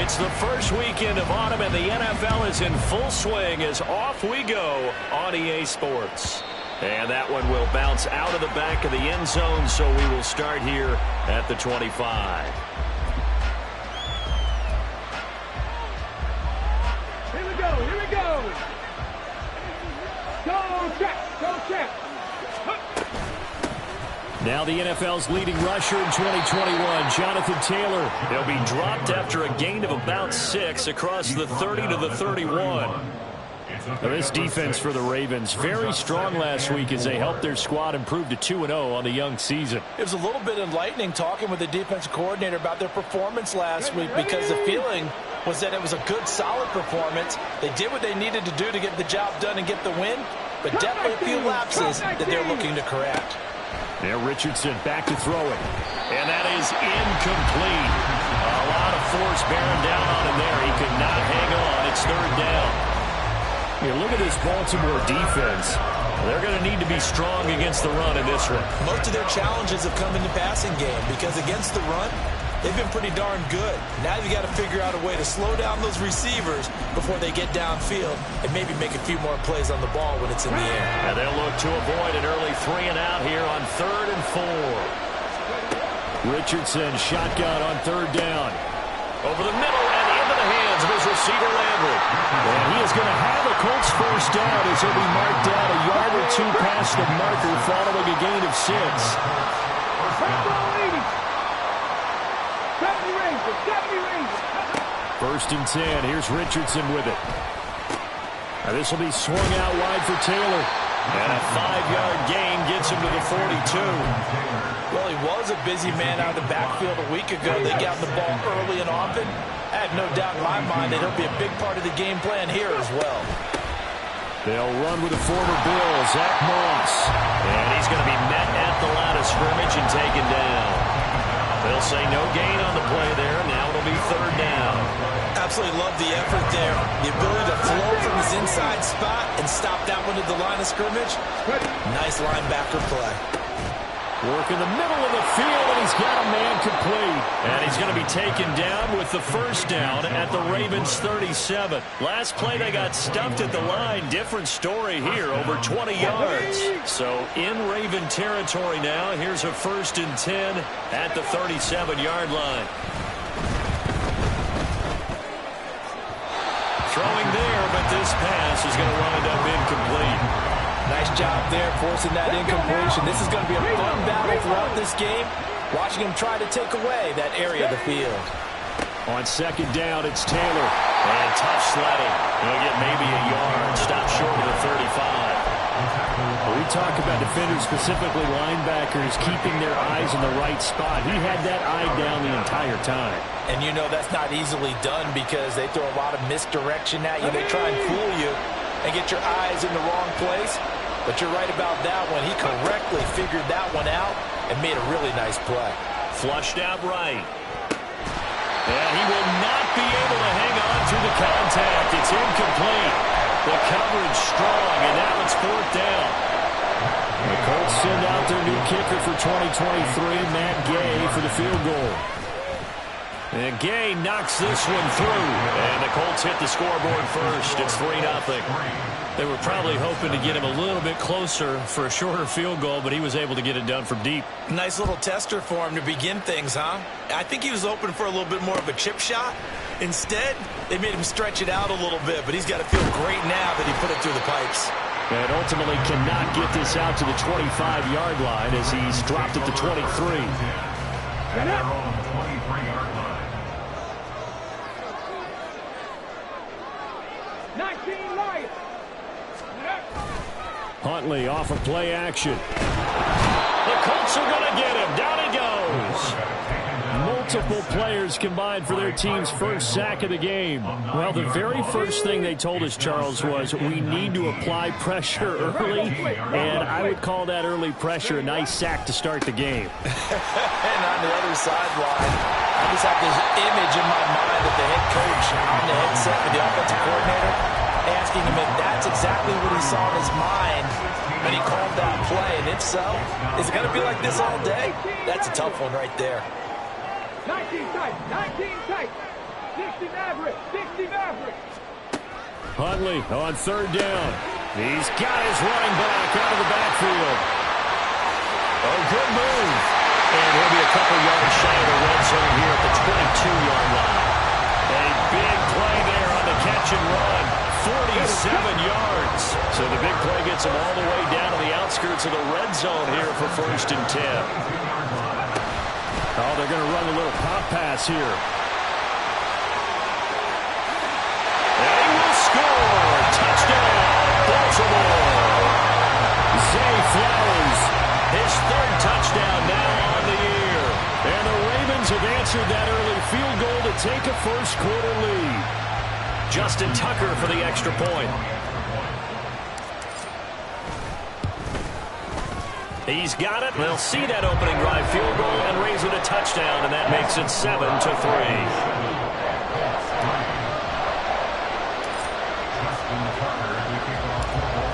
It's the first weekend of autumn, and the NFL is in full swing as off we go on EA Sports. And that one will bounce out of the back of the end zone, so we will start here at the 25. Here we go, here we go. Go check, go check. Now the NFL's leading rusher in 2021, Jonathan Taylor. He'll be dropped after a gain of about 6 across the 30 to the 31. Now this defense for the Ravens, very strong last week as they helped their squad improve to 2-0 on the young season. It was a little bit enlightening talking with the defensive coordinator about their performance last week, because the feeling was that it was a good, solid performance. They did what they needed to do to get the job done and get the win, but definitely a few lapses that they're looking to correct. Now Richardson back to throw it. And that is incomplete. A lot of force bearing down on him there. He could not hang on. It's third down. Here, look at this Baltimore defense. They're going to need to be strong against the run in this one. Most of their challenges have come in the passing game, because against the run, they've been pretty darn good. Now you've got to figure out a way to slow down those receivers before they get downfield and maybe make a few more plays on the ball when it's in the air. And they'll look to avoid an early 3-and-out here on 3rd and 4. Richardson shotgun on 3rd down. Over the middle and into the hands of his receiver Landry. And he is going to have a Colts first down as he'll be marked down a yard or two past the marker following a gain of 6. First and 10. Here's Richardson with it. Now this will be swung out wide for Taylor. And a 5-yard gain gets him to the 42. Well, he was a busy man out of the backfield a week ago. They got the ball early and often. I have no doubt in my mind that he'll be a big part of the game plan here as well. They'll run with the former Bill, Zach Moss. And he's going to be met at the line of scrimmage and taken down. They'll say no gain on the play there. Now it'll be 3rd down. Absolutely love the effort there. The ability to flow from his inside spot and stop that one at the line of scrimmage. Nice linebacker play. Work in the middle of the field, and he's got a man complete. And he's going to be taken down with the first down at the Ravens 37. Last play they got stumped at the line. Different story here, over 20 yards. So in Raven territory now. Here's a 1st and 10 at the 37-yard line. Throwing there, but this pass is going to wind up incomplete. Nice job there forcing that incompletion. This is going to be a fun battle throughout this game, watching him try to take away that area of the field. On 2nd down, it's Taylor. And tough sledding. He'll get maybe a yard. Stop short of the 35. We talk about defenders, specifically linebackers, keeping their eyes in the right spot. He had that eye down the entire time. And you know that's not easily done, because they throw a lot of misdirection at you. They try and fool you and get your eyes in the wrong place. But you're right about that one. He correctly figured that one out and made a really nice play. Flushed out right. And he will not be able to hang on through the contact. It's incomplete. The coverage strong, and that one's 4th down. The Colts send out their new kicker for 2023, Matt Gay, for the field goal. And Gay knocks this one through. And the Colts hit the scoreboard first. It's 3-0. They were probably hoping to get him a little bit closer for a shorter field goal, but he was able to get it done from deep. Nice little tester for him to begin things, huh? I think he was open for a little bit more of a chip shot. Instead, they made him stretch it out a little bit, but he's got to feel great now that he put it through the pipes. And ultimately cannot get this out to the 25-yard line as he's dropped at the 23. Huntley off of play action. The Colts are going to get him. Down he goes. Multiple players combined for their team's first sack of the game. Well, the very first thing they told us, Charles, was we need to apply pressure early, and I would call that early pressure a nice sack to start the game. And on the other sideline, I just have this image in my mind of the head coach on the headset with the offensive coordinator, asking him if that's exactly what he saw in his mind when he called that play. And if so, is it going to be like this all day? That's a tough one right there. 19 tight, 19 tight. 60 Maverick. 60 Maverick. Huntley on third down. He's got his running back out of the backfield. Oh, good move. And he'll be a couple yards shy of the red zone here at the 22-yard line. A big play there on the catch and run. 47 yards. So the big play gets him all the way down to the outskirts of the red zone here for 1st and 10. Oh, they're going to run a little pop pass here. And he will score. Touchdown, Baltimore. Zay Flowers, his 3rd touchdown now on the year. And the Ravens have answered that early field goal to take a first-quarter lead. Justin Tucker for the extra point. He's got it. They'll see that opening drive field goal and raise it a touchdown, and that makes it 7-3.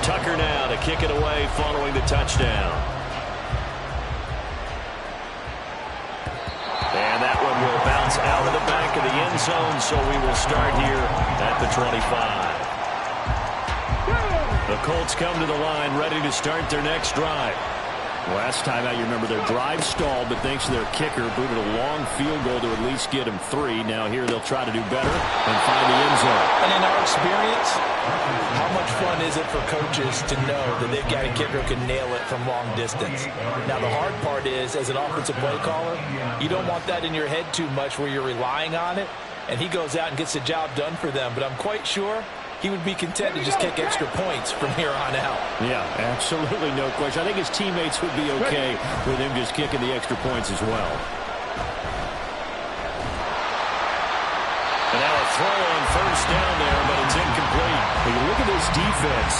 Tucker now to kick it away following the touchdown. And that one will bounce out of the back of the end zone, so we will start here at the 25. The Colts come to the line ready to start their next drive. Last time out, you remember their drive stalled, but thanks to their kicker, booted a long field goal to at least get them 3. Now here they'll try to do better and find the end zone. And in our experience, how much fun is it for coaches to know that they've got a kicker who can nail it from long distance? Now the hard part is, as an offensive play caller, you don't want that in your head too much where you're relying on it, and he goes out and gets the job done for them. But I'm quite sure he would be content to just kick extra points from here on out. Yeah, absolutely no question. I think his teammates would be okay with him just kicking the extra points as well. And now a throw on first down there, but it's incomplete. Hey, look at this defense.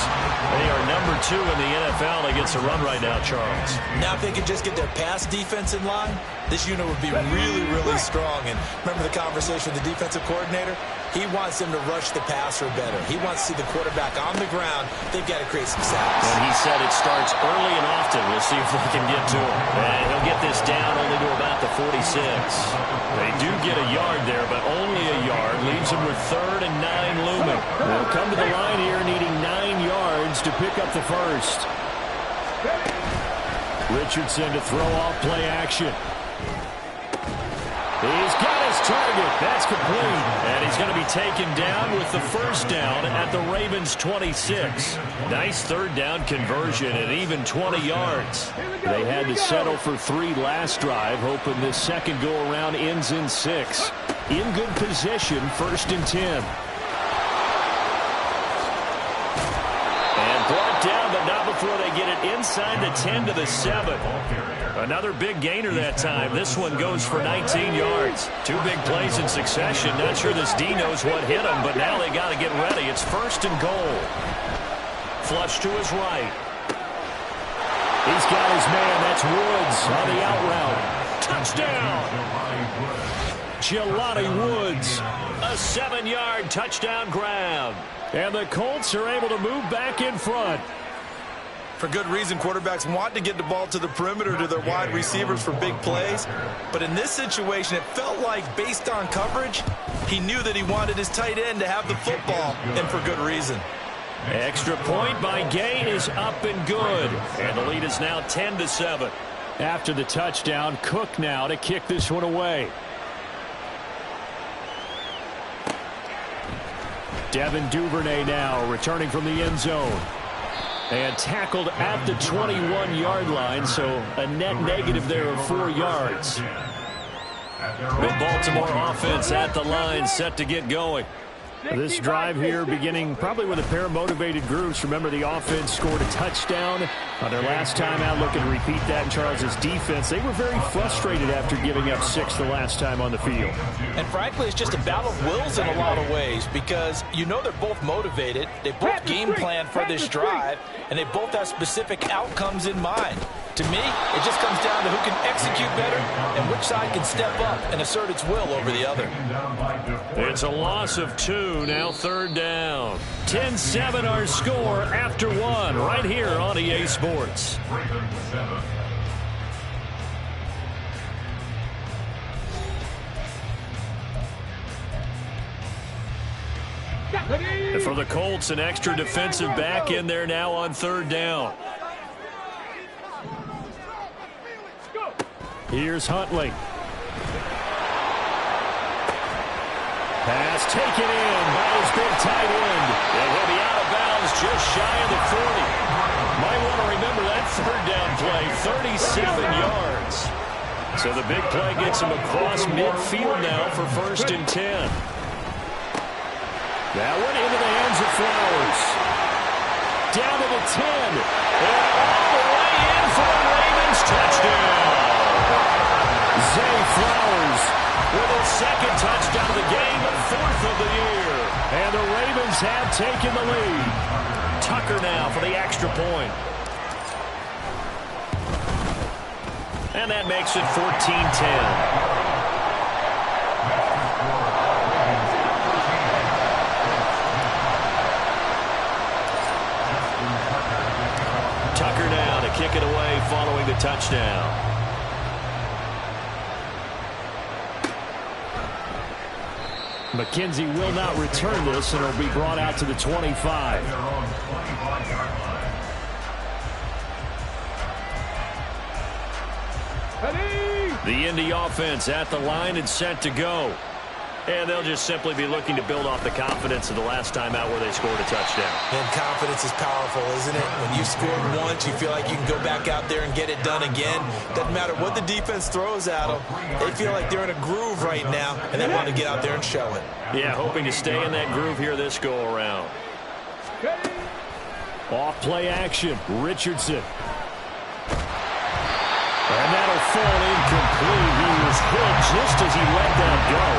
They are number 2 in the NFL against the run right now, Charles. Now if they could just get their pass defense in line, this unit would be really, really strong. And remember the conversation with the defensive coordinator? He wants them to rush the passer better. He wants to see the quarterback on the ground. They've got to create some sacks. And he said it starts early and often. We'll see if they can get to him. And he'll get this down only to about the 46. They do get a yard there, but only a yard. Leaves them with 3rd and 9 looming. They'll come to the line here needing 9 yards to pick up the first. Richardson to throw off play action. He's got his target. That's complete. And he's going to be taken down with the first down at the Ravens' 26. Nice 3rd down conversion at even 20 yards. They had to settle for 3 last drive, hoping this second go-around ends in 6. In good position, 1st and 10. And brought down, but not before they get it inside the 10 to the 7. Another big gainer that time. This one goes for 19 yards. 2 big plays in succession. Not sure this D knows what hit him, but now they got to get ready. It's 1st and goal. Flush to his right. He's got his man. That's Woods on the out route. Touchdown! Jelani Woods. A 7-yard touchdown grab. And the Colts are able to move back in front. For good reason, quarterbacks want to get the ball to the perimeter to their wide receivers for big plays. But in this situation, it felt like, based on coverage, he knew that he wanted his tight end to have the football, and for good reason. Extra point by Gay is up and good. And the lead is now 10-7. After the touchdown, Cook now to kick this one away. Devin Duvernay now returning from the end zone. And tackled at the 21-yard line, so a net negative there of 4 yards. The Baltimore offense at the line, set to get going. This drive here beginning probably with a pair of motivated groups. Remember, the offense scored a touchdown on their last time out. Looking to repeat that in Charles's defense. They were very frustrated after giving up 6 the last time on the field. And frankly, it's just a battle of wills in a lot of ways, because you know they're both motivated. They both game plan for this drive, and they both have specific outcomes in mind. To me, it just comes down to who can execute better and which side can step up and assert its will over the other. It's a loss of 2, now 3rd down. 10-7 our score after 1 right here on EA Sports. And for the Colts, an extra defensive back in there now on third down. Here's Huntley. Pass taken in by his big tight end. And he'll be out of bounds just shy of the 40. Might want to remember that third down play, 37 yards. So the big play gets him across midfield now for 1st and 10. That one into the hands of Flowers. Down to the 10. And all the way in for the Ravens. Touchdown. Zay Flowers with his 2nd touchdown of the game, 4th of the year. And the Ravens have taken the lead. Tucker now for the extra point. And that makes it 14-10. Tucker now to kick it away following the touchdown. McKenzie will not return this, and it'll be brought out to the 25. The Indy offense at the line and set to go. And they'll just simply be looking to build off the confidence of the last time out where they scored a touchdown. And confidence is powerful, isn't it? When you scored once, you feel like you can go back out there and get it done again. Doesn't matter what the defense throws at them. They feel like they're in a groove right now, and they want to get out there and show it. Yeah, hoping to stay in that groove here this go-around. Off play action, Richardson. And that'll fall incomplete. He was hit just as he let that go.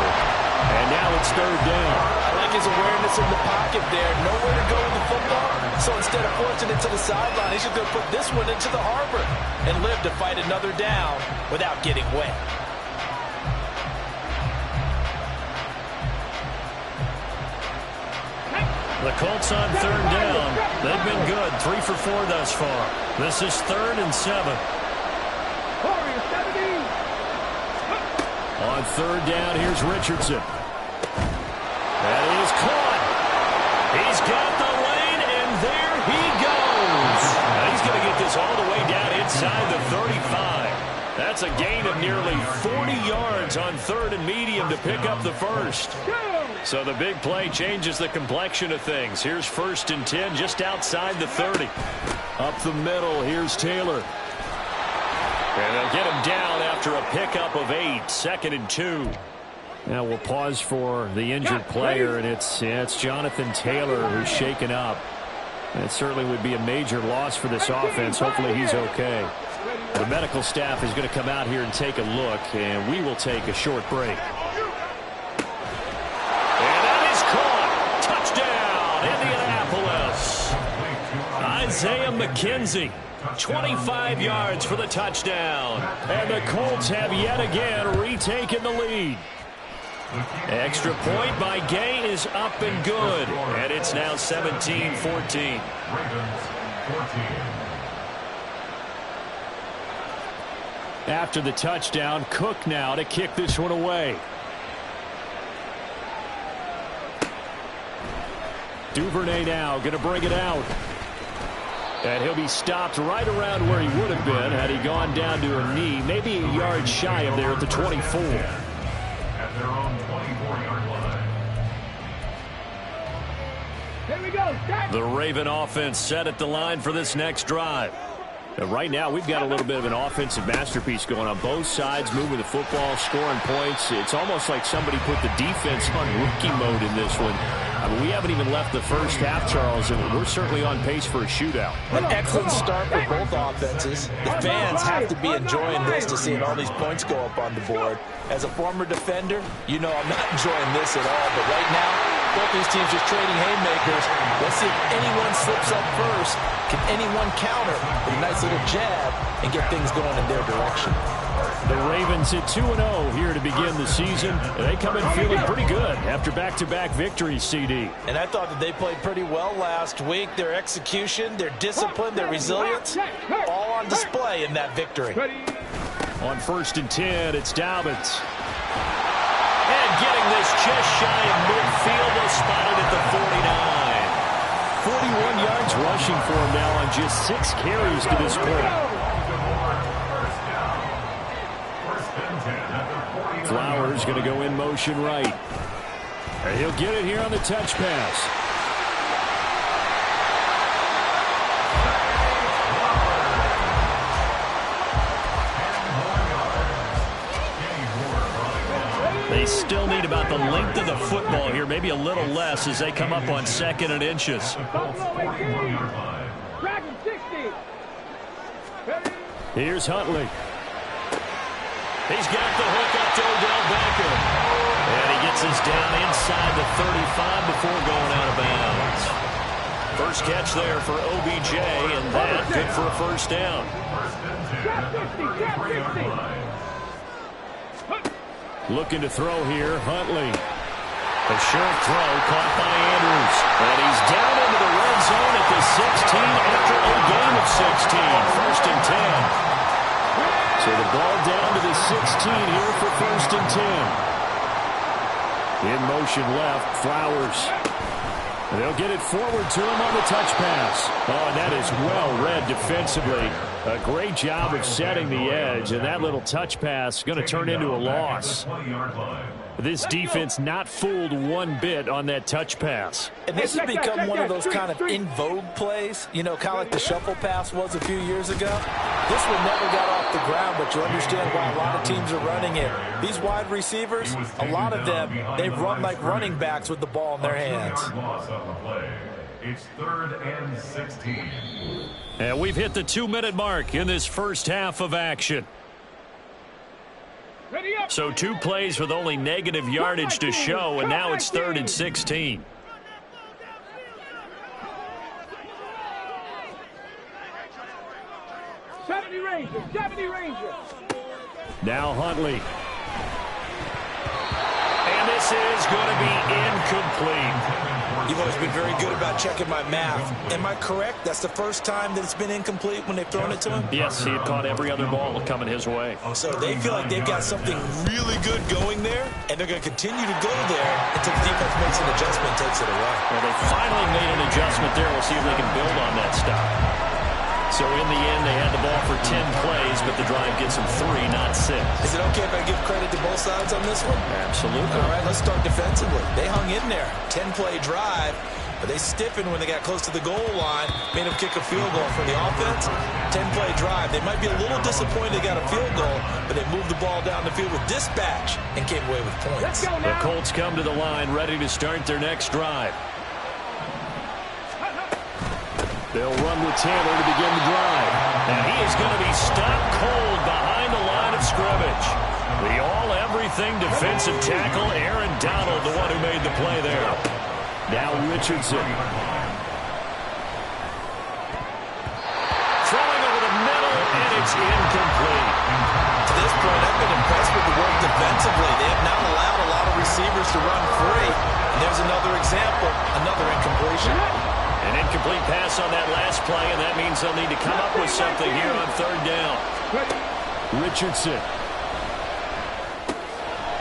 And now it's 3rd down. I like his awareness in the pocket there. Nowhere to go with the football. So instead of forcing it to the sideline, he's just going to put this one into the harbor and live to fight another down without getting wet. The Colts on 3rd down. They've been good. 3 for 4 thus far. This is 3rd and 7. On 3rd down, here's Richardson. That is caught. He's got the lane, and there he goes. Now he's going to get this all the way down inside the 35. That's a gain of nearly 40 yards on 3rd and medium to pick up the 1st. So the big play changes the complexion of things. Here's 1st and 10 just outside the 30. Up the middle, here's Taylor. And they'll get him down after a pickup of 8, 2nd and 2. Now we'll pause for the injured player, and it's Jonathan Taylor who's shaken up. That certainly would be a major loss for this offense. Hopefully he's okay. The medical staff is going to come out here and take a look, and we will take a short break. And that is caught. Touchdown, Indianapolis. Isaiah McKenzie. 25 yards for the touchdown. And the Colts have yet again retaken the lead. Extra point by Gay is up and good. And it's now 17-14. After the touchdown, Cook now to kick this one away. Duvernay now going to bring it out. And he'll be stopped right around where he would have been had he gone down to a knee, maybe a yard shy of there at the 24. At their own 24-yard line. Here we go. The Raven offense set at the line for this next drive. And right now, we've got a little bit of an offensive masterpiece going on. Both sides moving the football, scoring points. It's almost like somebody put the defense on rookie mode in this one. I mean, we haven't even left the first half, Charles, and we're certainly on pace for a shootout. An excellent start for both offenses. The fans have to be enjoying this to seeing all these points go up on the board. As a former defender, you know I'm not enjoying this at all. But right now, both these teams just trading haymakers. Let's see if anyone slips up first. Can anyone counter with a nice little jab and get things going in their direction? The Ravens at 2-0 here to begin the season. They come in feeling pretty good after back-to-back victories, CD. And I thought that they played pretty well last week. Their execution, their discipline, their resilience, all on display in that victory. On 1st and 10, it's Dobbins. And getting this just shy of midfield, they'll spot it at the 49. 41 yards rushing for him now on just 6 carries to this point. Flowers going to go in motion right. And he'll get it here on the touch pass. They still need about the length of the football here, maybe a little less as they come up on 2nd and inches. Here's Huntley. He's got the hook up to Odell Beckham. And he gets us down inside the 35 before going out of bounds. First catch there for OBJ, and that good for a first down. Looking to throw here, Huntley. A short throw caught by Andrews. And he's down into the red zone at the 16 after a game of 16. First and 10. So the ball down to the 16 here for first and 10. In motion left, Flowers. And they'll get it forward to him on the touch pass. Oh, and that is well read defensively. A great job of setting the edge, and that little touch pass going to turn into a loss. This defense not fooled one bit on that touch pass. And this has become one of those kind of in vogue plays, you know, kind of like the shuffle pass was a few years ago. This one never got off the ground, but you understand why a lot of teams are running it. These wide receivers, a lot of them, they run like running backs with the ball in their hands. It's 3rd and 16. And we've hit the 2-minute mark in this first half of action. So 2 plays with only negative yardage to show, and now it's 3rd and 16. Now Huntley. And this is going to be incomplete. You've always been very good about checking my math. Am I correct? That's the first time that it's been incomplete when they've thrown it to him? Yes, he had caught every other ball coming his way. So they feel like they've got something really good going there, and they're going to continue to go there until the defense makes an adjustment and takes it away. Well, they finally made an adjustment there. We'll see if they can build on that stop. So in the end, they had the ball for 10 plays, but the drive gets them 3, not 6. Is it okay if I give credit to both sides on this one? Absolutely. All right, let's start defensively. They hung in there. 10-play drive, but they stiffened when they got close to the goal line, made them kick a field goal for the offense. 10-play drive. They might be a little disappointed they got a field goal, but they moved the ball down the field with dispatch and came away with points. The Colts come to the line ready to start their next drive. They'll run with Taylor to begin the drive. And he is going to be stopped cold behind the line of scrimmage. The all-everything defensive tackle, Aaron Donald, the one who made the play there. Now Richardson. Throwing over the middle, and it's incomplete. To this point, I've been impressed with the work defensively. They have not allowed a lot of receivers to run free. And there's another example, another incompletion. An incomplete pass on that last play, and that means they'll need to come up with something here on 3rd down. Richardson.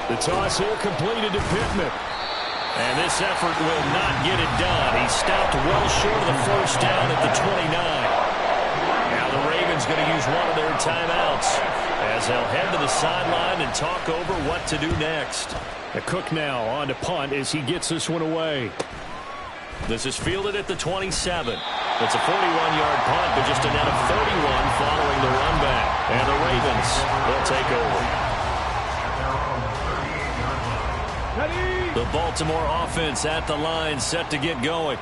The toss here completed to Pittman. And this effort will not get it done. He stopped well short of the first down at the 29. Now the Ravens going to use one of their timeouts as they'll head to the sideline and talk over what to do next. Cook now on to punt as he gets this one away. This is fielded at the 27. It's a 41-yard punt, but just a net of 31 following the run back. And the Ravens will take over. The Baltimore offense at the line, set to get going.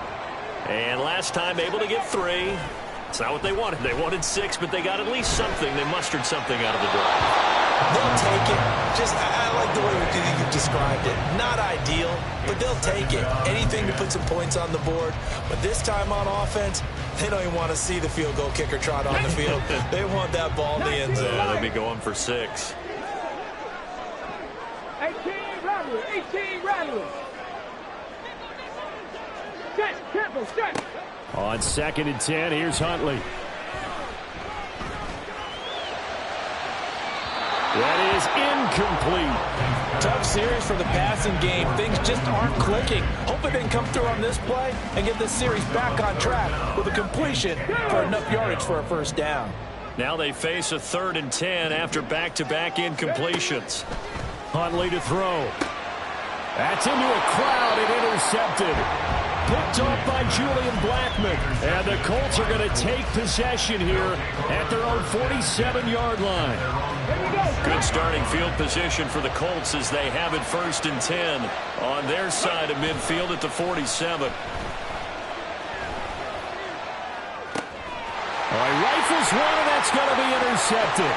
And last time able to get 3. It's not what they wanted. They wanted 6, but they got at least something. They mustered something out of the drive. They'll take it. I like the way you described it. Not ideal, but they'll take it. Anything to put some points on the board. But this time on offense, they don't even want to see the field goal kicker trot on the field. They want that ball in the end zone. Yeah, they'll be going for 6. 18 Rattler. Set. On 2nd and 10, here's Huntley. That is incomplete. Tough series for the passing game. Things just aren't clicking. Hope it didn't come through on this play and get this series back on track with a completion for enough yardage for a first down. Now they face a 3rd and 10 after back-to-back incompletions. Huntley to throw. That's into a crowd and intercepted. Picked off by Julian Blackmon. And the Colts are going to take possession here at their own 47-yard line. Good starting field position for the Colts as they have it 1st and 10 on their side of midfield at the 47. All right, rifles one, and that's going to be intercepted.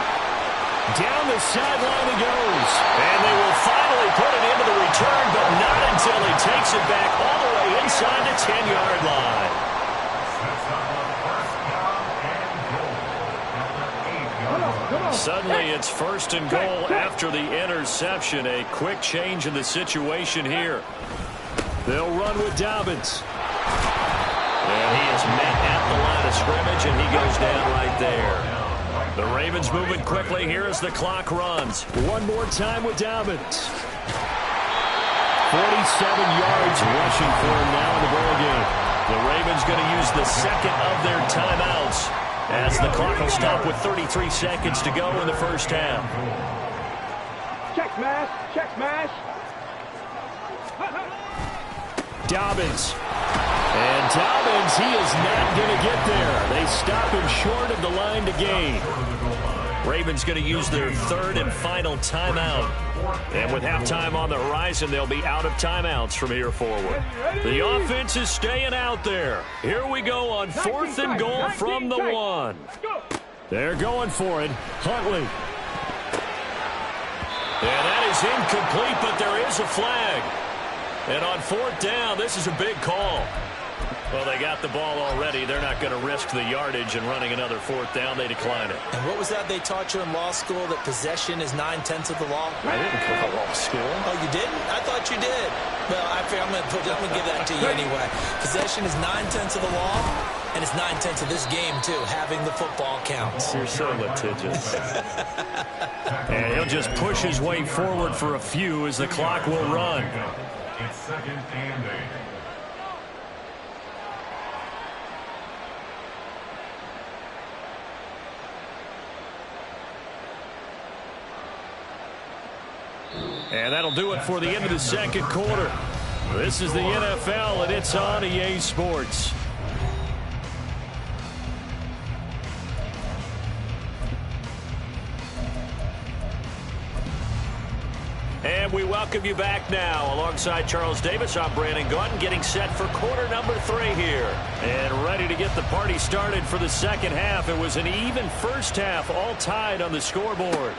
Down the sideline he goes. And they will finally put it into the return, but not until he takes it back all the way inside the 10-yard line. Suddenly it's 1st and goal after the interception. A quick change in the situation here. They'll run with Dobbins. And he is met at the line of scrimmage, and he goes down right there. The Ravens moving quickly here as the clock runs. One more time with Dobbins. 47 yards rushing for him now in the ball game. The Ravens going to use the second of their timeouts as the clock will stop with 33 seconds to go in the first half. Check smash. Check smash. Dobbins. And Dobbins, he is not going to get there. They stop him short of the line to gain. Ravens going to use their 3rd and final timeout. And with halftime on the horizon, they'll be out of timeouts from here forward. The offense is staying out there. Here we go on 4th and goal from the 1. They're going for it. Huntley. And that is incomplete, but there is a flag. And on 4th down, this is a big call. Well, they got the ball already. They're not going to risk the yardage and running another 4th down. They decline it. And what was that they taught you in law school, that possession is 9/10 of the law? I didn't go to law school. Oh, you didn't? I thought you did. Well, I'm going to give that to you anyway. Possession is 9/10 of the law, and it's 9/10 of this game, too, having the football counts. You're so litigious. And he'll just push his way forward for a few as the clock will run. It's 2nd and 8. And that'll do it for the end of the second quarter. This is the NFL, and it's on EA Sports. And we welcome you back now. Alongside Charles Davis, I'm Brandon Gaudin, getting set for quarter number 3 here. And ready to get the party started for the second half. It was an even first half, all tied on the scoreboard.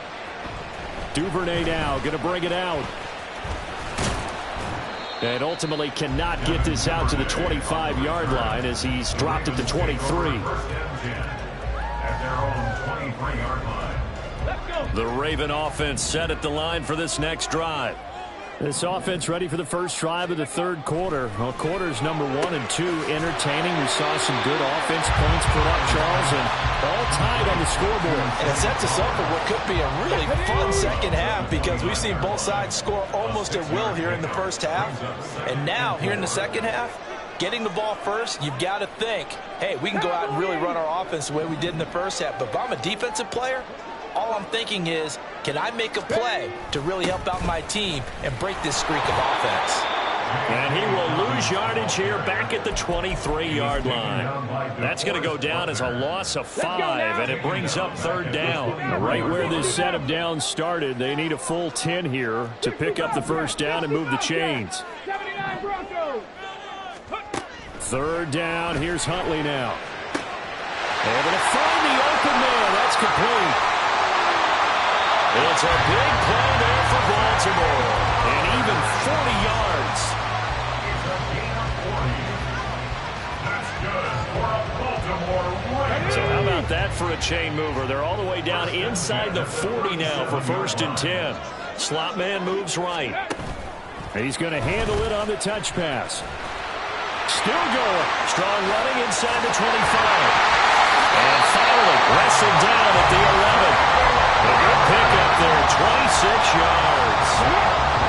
Duvernay now going to bring it out. And ultimately cannot get this out to the 25-yard line as he's dropped it to 23. At their own 23-yard line. The Raven offense set at the line for this next drive. This offense ready for the first drive of the 3rd quarter. Well, quarters number 1 and 2 entertaining. We saw some good offense points put up, Charles, and all tied on the scoreboard. And it sets us up for what could be a really fun second half, because we've seen both sides score almost at will here in the first half. And now, here in the second half, getting the ball first, you've got to think, hey, we can go out and really run our offense the way we did in the first half. But if I'm a defensive player, all I'm thinking is, can I make a play to really help out my team and break this streak of offense? And he will lose yardage here back at the 23-yard line. That's going to go down as a loss of 5, and it brings up 3rd down. Right where this set of downs started, they need a full 10 here to pick up the first down and move the chains. 79 Broncos. 3rd down, here's Huntley now. Able to find the open man, that's complete. It's a big play there for Baltimore, and even 40 yards. It's a gain of 40. That's good for a Baltimore Ravens. So how about that for a chain mover? They're all the way down inside the 40 now for 1st and 10. Slot man moves right. He's going to handle it on the touch pass. Still going. Strong running inside the 25. And finally wrestled down at the 11. A good pickup there. 26 yards.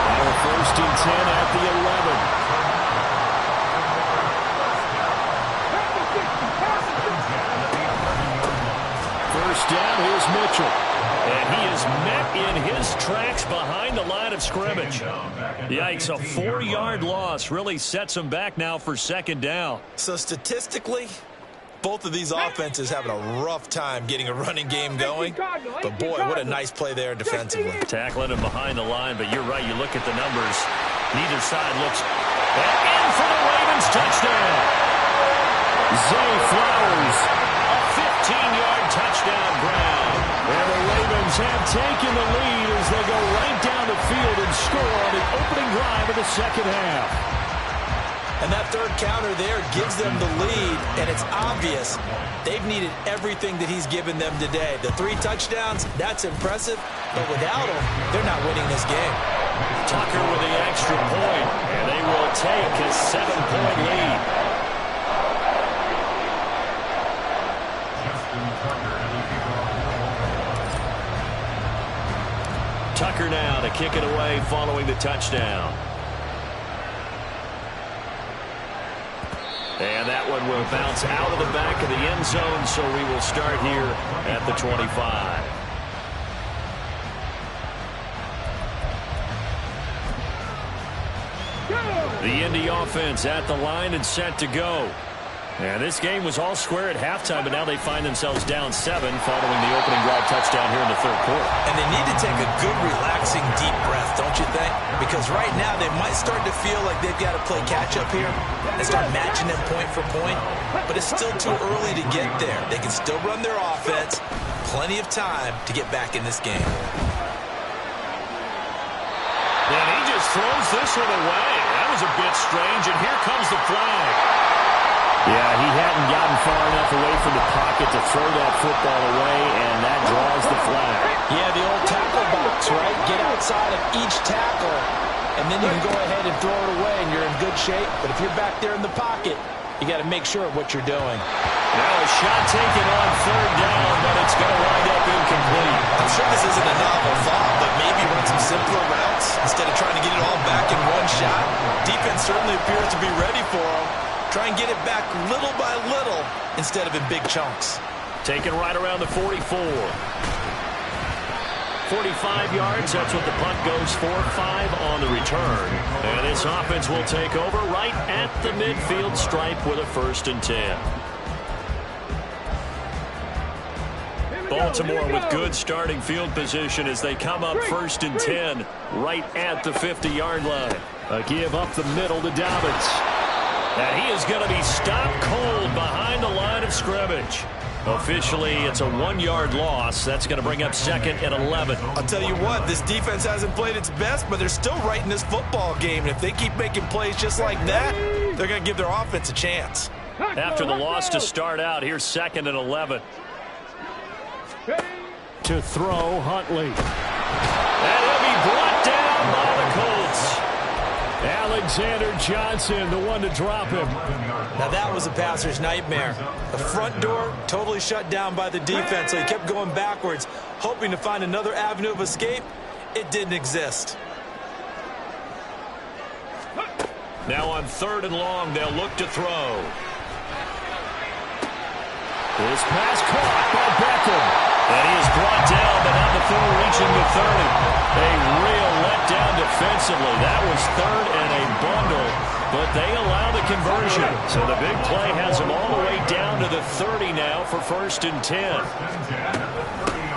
Now a 1st and 10 at the 11. First down, here's Mitchell. And he is met in his tracks behind the line of scrimmage. Yikes, a 4-yard loss really sets him back now for 2nd down. So statistically, both of these offenses having a rough time getting a running game going. But boy, what a nice play there defensively. Tackling him behind the line, but you're right, you look at the numbers. Neither side looks. And in for the Ravens touchdown. Zay Flowers, a 15-yard touchdown grab. And the Ravens have taken the lead as they go right down the field and score on the opening drive of the 2nd half. And that 3rd counter there gives them the lead, and it's obvious they've needed everything that he's given them today. The 3 touchdowns, that's impressive, but without him, they're not winning this game. Tucker with the extra point, and they will take a 7-point lead. Tucker now to kick it away following the touchdown. And that one will bounce out of the back of the end zone, so we will start here at the 25. The Indy offense at the line and set to go. And this game was all square at halftime, but now they find themselves down 7 following the opening drive touchdown here in the 3rd quarter. And they need to take a good, relaxing, deep breath, don't you think? Because right now they might start to feel like they've got to play catch-up here and start matching them point for point. But it's still too early to get there. They can still run their offense. Plenty of time to get back in this game. And he just throws this one away. That was a bit strange, and here comes the flag. Yeah, he hadn't gotten far enough away from the pocket to throw that football away, and that draws the flag. Yeah, the old tackle box, right? Get outside of each tackle, and then you can go ahead and throw it away, and you're in good shape. But if you're back there in the pocket, you got to make sure of what you're doing. Now a shot taken on 3rd down, but it's going to wind up incomplete. I'm sure this isn't a novel thought, but maybe run some simpler routes instead of trying to get it all back in one shot. Defense certainly appears to be ready for him. Try and get it back little by little instead of in big chunks. Taken right around the 44. 45 yards, that's what the punt goes for. 5 on the return. And this offense will take over right at the midfield stripe with a 1st and 10. Baltimore with good starting field position as they come up 1st and 10 right at the 50-yard line. A give up the middle to Dobbins. And he is going to be stopped cold behind the line of scrimmage. Officially, it's a 1-yard loss. That's going to bring up 2nd and 11. I'll tell you what, this defense hasn't played its best, but they're still right in this football game. And if they keep making plays just like that, they're going to give their offense a chance. After the loss to start out, here's 2nd and 11. To throw, Huntley. And he'll be brought down by the Colts. Alexander Johnson, the one to drop him. Now that was a passer's nightmare. The front door totally shut down by the defense, so he kept going backwards, hoping to find another avenue of escape. It didn't exist. Now on 3rd and long, they'll look to throw. This pass caught by Beckham. And he is brought down, but not before reaching the 30. A real letdown defensively. That was 3rd and a bundle, but they allow the conversion. So the big play has them all the way down to the 30 now for 1st and 10.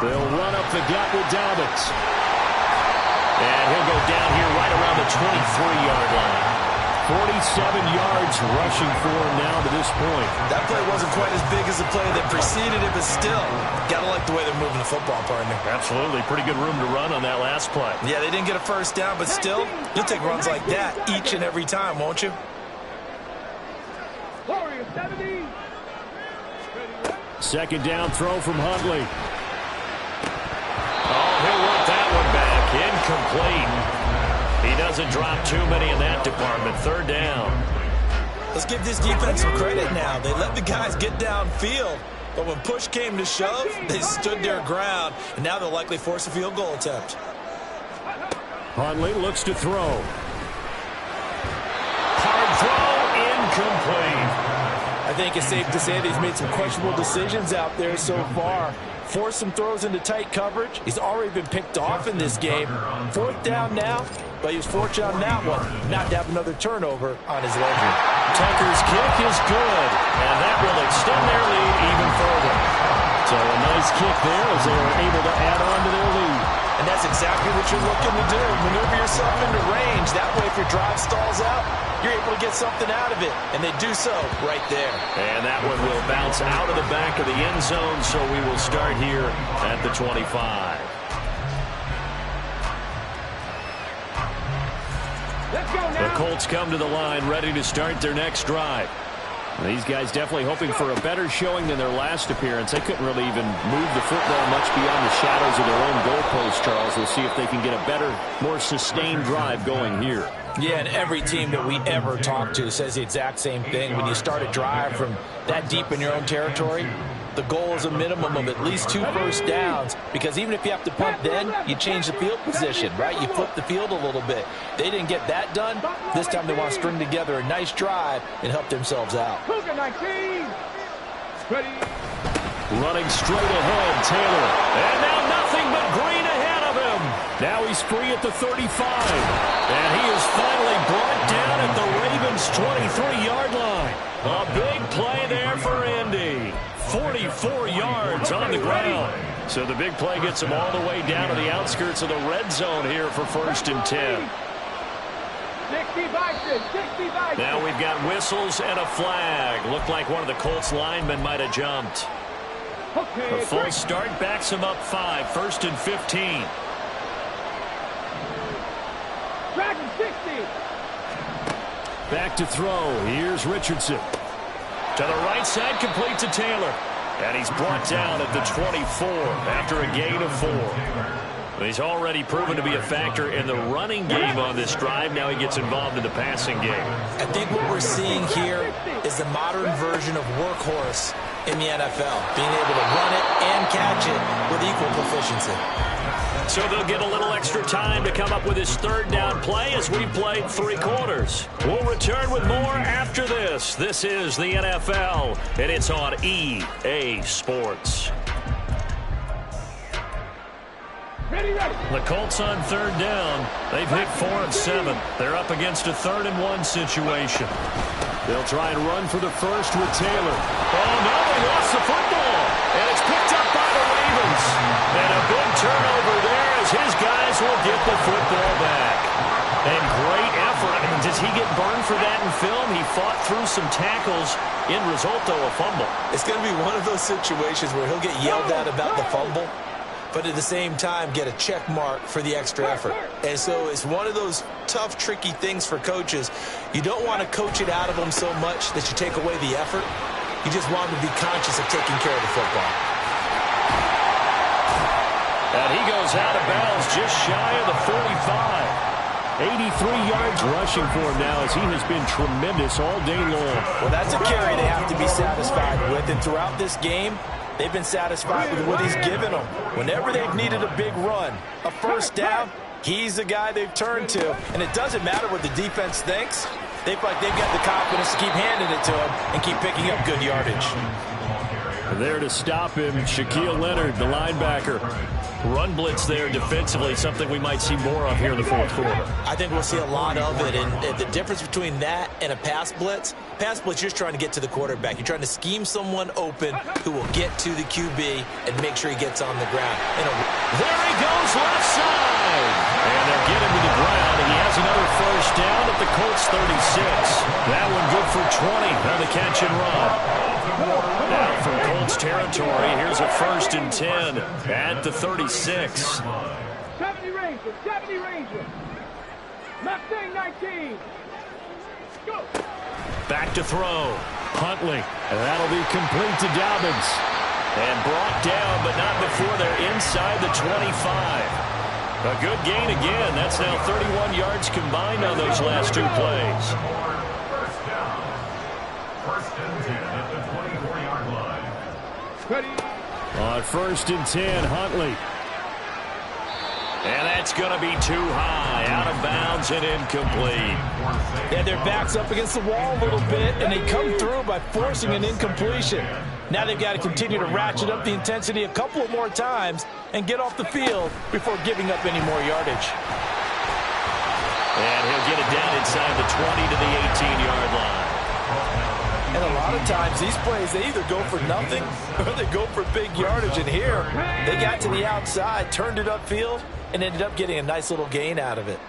They'll run up the gut with Dobbins. And he'll go down here right around the 23-yard line. 47 yards rushing for him now to this point. That play wasn't quite as big as the play that preceded it, but still, got to like the way they're moving the football, partner. Absolutely. Pretty good room to run on that last play. Yeah, they didn't get a 1st down, but still, you'll take runs like that each and every time, won't you? Warriors 70. 2nd down throw from Huntley. Oh, he'll work that one back. Incomplete. He doesn't drop too many in that department. 3rd down. Let's give this defense some credit now. They let the guys get downfield, but when push came to shove, they stood their ground, and now they'll likely force a field goal attempt. Huntley looks to throw. Hard throw, incomplete. I think it's safe to say that he's made some questionable decisions out there so far. Forced some throws into tight coverage. He's already been picked off in this game. 4th down now, but he was fortunate on that one not to have another turnover on his ledger. Tucker's kick is good, and that will extend their lead even further. So a nice kick there as they were able to add on to their lead. And that's exactly what you're looking to do. Maneuver yourself into range. That way, if your drive stalls out, you're able to get something out of it. And they do so right there. And that one will bounce out of the back of the end zone, so we will start here at the 25. Let's go now. The Colts come to the line, ready to start their next drive. These guys definitely hoping for a better showing than their last appearance. They couldn't really even move the football much beyond the shadows of their own goalpost, Charles. We'll see if they can get a better, more sustained drive going here. Yeah, and every team that we ever talk to says the exact same thing. When you start a drive from that deep in your own territory, the goal is a minimum of at least 2 first downs, because even if you have to punt then, you change the field position, right? You flip the field a little bit. They didn't get that done. This time they want to string together a nice drive and help themselves out. Cougar 19. Ready. Running straight ahead, Taylor. And now nothing but green ahead of him. Now he's free at the 35. And he is finally brought down at the Ravens' 23-yard line. A big play there for Indy. 44 yards on the ground. So the big play gets him all the way down to the outskirts of the red zone here for 1st and 10. 60 Now we've got whistles and a flag. Looked like one of the Colts linemen might have jumped. Okay, A full start backs him up 5, 1st and 15. Dragon 60. Back to throw. Here's Richardson. To the right side, complete to Taylor. And he's brought down at the 24 after a gain of 4. He's already proven to be a factor in the running game on this drive. Now he gets involved in the passing game. I think what we're seeing here is the modern version of workhorse in the NFL, being able to run it and catch it with equal proficiency. So they'll get a little extra time to come up with his 3rd down play as we played 3 quarters. We'll return with more after this. This is the NFL, and it's on EA Sports. Ready. The Colts on 3rd down. They've hit 4 and 7. They're up against a 3rd and 1 situation. They'll try and run for the first with Taylor. Oh, no, they lost the football. And it's picked up by the Ravens. And a big turnover there as his guys will get the football back. And great effort. I mean, does he get burned for that in film? He fought through some tackles. End result, though, a fumble. It's going to be one of those situations where he'll get yelled at about the fumble, but at the same time get a check mark for the extra effort. And so it's one of those tough, tricky things for coaches. You don't want to coach it out of them so much that you take away the effort. You just want them to be conscious of taking care of the football. And he goes out of bounds just shy of the 45. 83 yards rushing for him now as he has been tremendous all day long. Well, that's a carry they have to be satisfied with. And throughout this game, they've been satisfied with what he's given them. Whenever they've needed a big run, a 1st down, he's the guy they've turned to. And it doesn't matter what the defense thinks. They feel like they've got the confidence to keep handing it to him and keep picking up good yardage. There to stop him, Shaquille Leonard, the linebacker. Run blitz there defensively, something we might see more of here in the 4th quarter. I think we'll see a lot of it, and the difference between that and a pass blitz, you're just trying to get to the quarterback. You're trying to scheme someone open who will get to the QB and make sure he gets on the ground. There he goes, left side. And they'll get him to the ground, and he has another 1st down at the Colts 36. That one good for 20 on the catch and run. Now from Colts territory, here's a 1st and 10 at the 36. 70 Ranger. Mustang 19. Go. Back to throw. Huntley. And that'll be complete to Dobbins. And brought down, but not before they're inside the 25. A good gain again. That's now 31 yards combined on those last 2 plays. First down. 1st and 10 at the 24-yard line. Ready. On 1st and 10, Huntley. And that's going to be too high, out of bounds and incomplete. Yeah, their back's up against the wall a little bit, and they come through by forcing an incompletion. Now they've got to continue to ratchet up the intensity a couple of more times and get off the field before giving up any more yardage. And he'll get it down inside the 20 to the 18-yard line. And a lot of times, these plays, they either go for nothing or they go for big yardage. And here, they got to the outside, turned it upfield, and ended up getting a nice little gain out of it.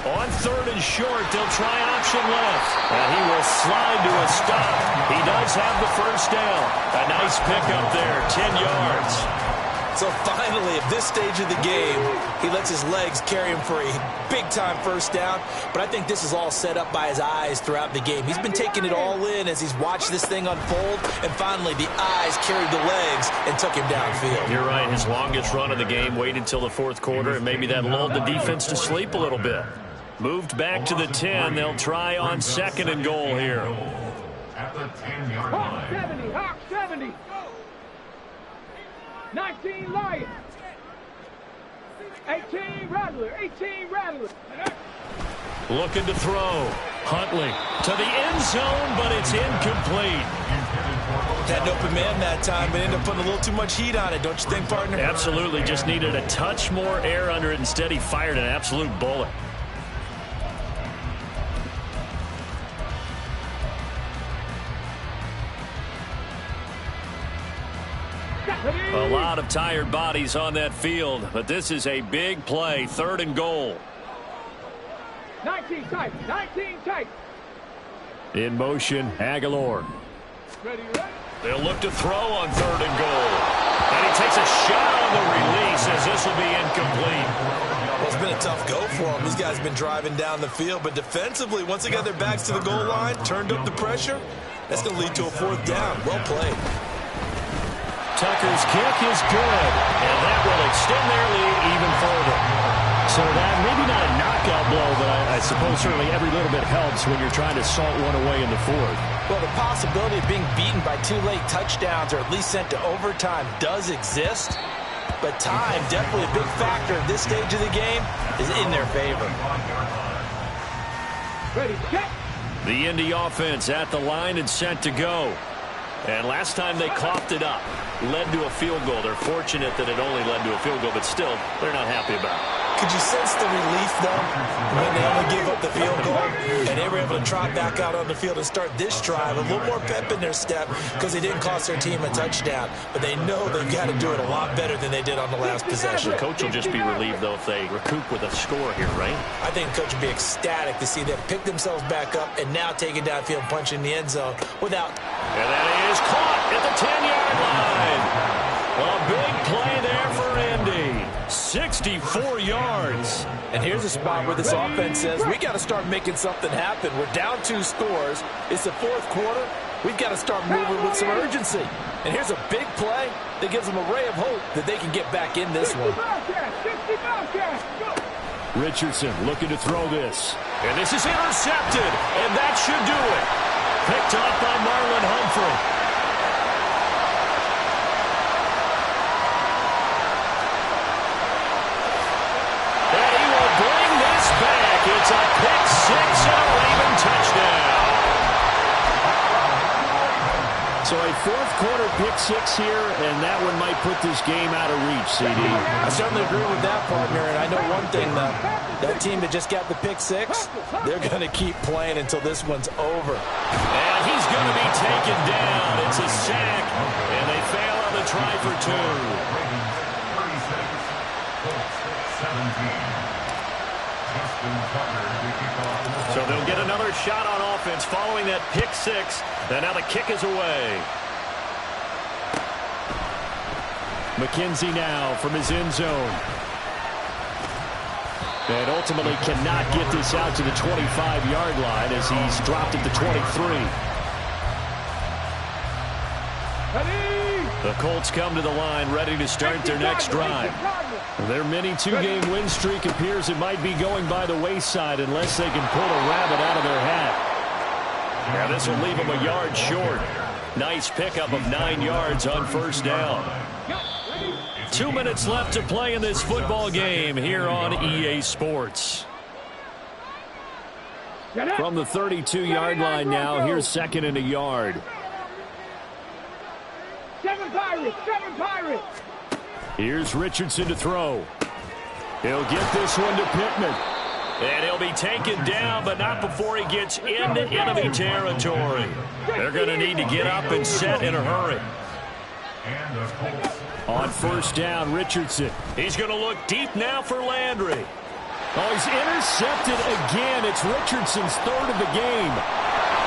On 3rd and short, they'll try option left. And he will slide to a stop. He does have the first down. A nice pickup there, 10 yards. So finally, at this stage of the game, he lets his legs carry him for a big-time first down. But I think this is all set up by his eyes throughout the game. He's been taking it all in as he's watched this thing unfold. And finally, the eyes carried the legs and took him downfield. You're right. His longest run of the game waited until the 4th quarter, and maybe that lulled the defense to sleep a little bit. Moved back to the 10. They'll try on 2nd and goal here. At the 10-yard Hawk line. 70, Hawk 70. 19 Lions. 18 Rattler, 18 Rattler. Looking to throw. Huntley to the end zone, but it's incomplete. Had an open man that time, but ended up putting a little too much heat on it, don't you think, partner? Absolutely. Just needed a touch more air under it. Instead, he fired an absolute bullet. A lot of tired bodies on that field, but this is a big play. 3rd and goal. 19 tight, 19 tight. In motion, Aguilar. Ready, ready. They'll look to throw on 3rd and goal. And he takes a shot on the release as this will be incomplete. Well, it's been a tough go for them. These guys have been driving down the field, but defensively, once they got their backs to the goal line, turned up the pressure, that's going to lead to a 4th down. Well played. Tucker's kick is good, and that will extend their lead even further. So that, maybe not a knockout blow, but I suppose certainly every little bit helps when you're trying to salt one away in the 4th. Well, the possibility of being beaten by 2 late touchdowns or at least sent to overtime does exist, but time, definitely a big factor at this stage of the game, is in their favor. Ready, check. The Indy offense at the line and set to go. And last time they coughed it up, led to a field goal. They're fortunate that it only led to a field goal, but still, they're not happy about it. Could you sense the relief, though, when they only give up the field goal and they were able to trot back out on the field and start this drive? A little more pep in their step because they didn't cost their team a touchdown, but they know they've got to do it a lot better than they did on the last possession. The coach will just be relieved, though, if they recoup with a score here, right? I think the coach would be ecstatic to see them pick themselves back up and now take it downfield, punch in the end zone without... And that is caught at the 10-yard line. A big play there for Indy. 64 yards. And here's a spot where this offense says, we got to start making something happen. We're down 2 scores. It's the 4th quarter. We've got to start moving with some urgency. And here's a big play that gives them a ray of hope that they can get back in this one. 60 Bobcats, go. Richardson looking to throw this. And this is intercepted. And that should do it. Picked up by Marlon Humphrey. It's a pick 6 and a Raven touchdown. So a 4th quarter pick 6 here, and that one might put this game out of reach, CD. I certainly agree with that, partner, and I know one thing, though. That team that just got the pick 6, they're going to keep playing until this one's over. And he's going to be taken down. It's a sack, and they fail on the try for 2. 17. So they'll get another shot on offense following that pick 6. And now the kick is away. McKenzie now from his end zone. And ultimately cannot get this out to the 25-yard line as he's dropped at the 23. The Colts come to the line ready to start their next drive. Their mini 2-game win streak appears it might be going by the wayside unless they can pull a rabbit out of their hat. Now this will leave them a yard short. Nice pickup of 9 yards on first down. 2 minutes left to play in this football game here on EA Sports. From the 32-yard line now, here's 2nd and a yard. 7 Pirates, 7 Pirates. Here's Richardson to throw. He'll get this one to Pittman. And he'll be taken down, but not before he gets into enemy territory. They're going to need to get up and set in a hurry. On 1st down, Richardson. He's going to look deep now for Landry. Oh, he's intercepted again. It's Richardson's 3rd of the game.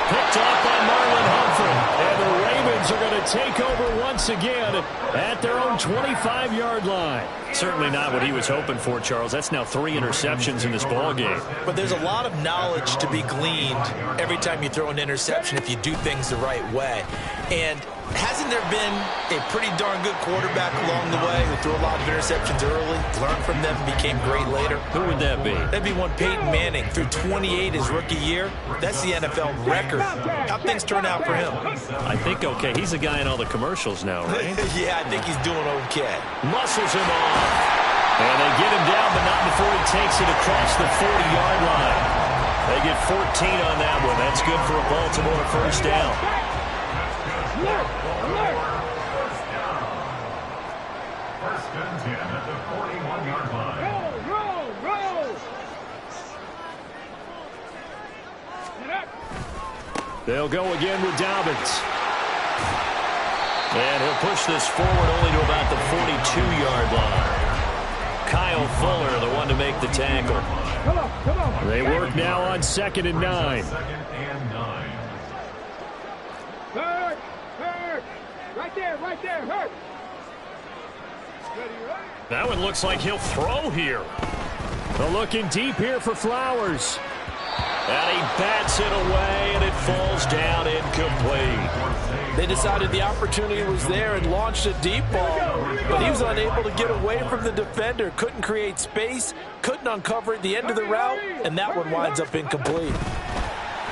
Picked off by Marlon Humphrey. And the Ravens are going to take over once again at their own 25-yard line. Certainly not what he was hoping for, Charles. That's now 3 interceptions in this ball game. But there's a lot of knowledge to be gleaned every time you throw an interception if you do things the right way. And hasn't there been a pretty darn good quarterback along the way who threw a lot of interceptions early, learned from them, and became great later? Who would that be? That'd be one Peyton Manning. Threw 28 his rookie year. That's the NFL record. How'd things turn out for him? I think okay. He's a guy in all the commercials now, right? Yeah, I think he's doing okay. Muscles him off. And they get him down, but not before he takes it across the 40-yard line. They get 14 on that one. That's good for a Baltimore 1st down. Alert, alert. 1st and 10 at the 41-yard line. Roll, roll, roll. Get up. They'll go again with Dobbins. And he'll push this forward only to about the 42-yard line. Kyle Fuller, the one to make the tackle. Come on, come on. They work now on 2nd and 9. 2nd and 9. Hurt, hurt. Right there, hurt. Ready, right? That one looks like he'll throw here. They're looking deep here for Flowers. And he bats it away, and it falls down incomplete. They decided the opportunity was there and launched a deep ball, but he was unable to get away from the defender, couldn't create space, couldn't uncover at the end of the route, and that one winds up incomplete.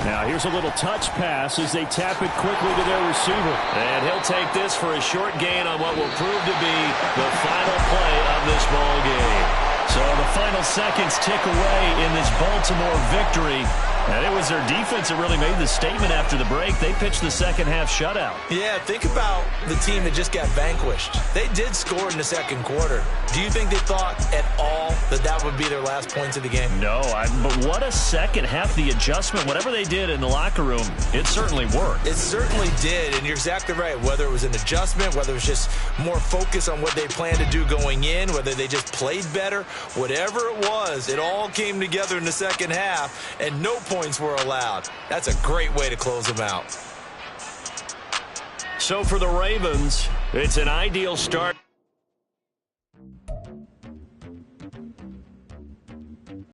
Now here's a little touch pass as they tap it quickly to their receiver. And he'll take this for a short gain on what will prove to be the final play of this ball game. So the final seconds tick away in this Baltimore victory. And it was their defense that really made the statement after the break. They pitched the second-half shutout. Yeah, think about the team that just got vanquished. They did score in the 2nd quarter. Do you think they thought at all that that would be their last points of the game? No, but what a second half. The adjustment, whatever they did in the locker room, it certainly worked. It certainly did, and you're exactly right. Whether it was an adjustment, whether it was just more focus on what they planned to do going in, whether they just played better, whatever it was, it all came together in the 2nd half, and no points were allowed. That's a great way to close them out. So for the Ravens, it's an ideal start.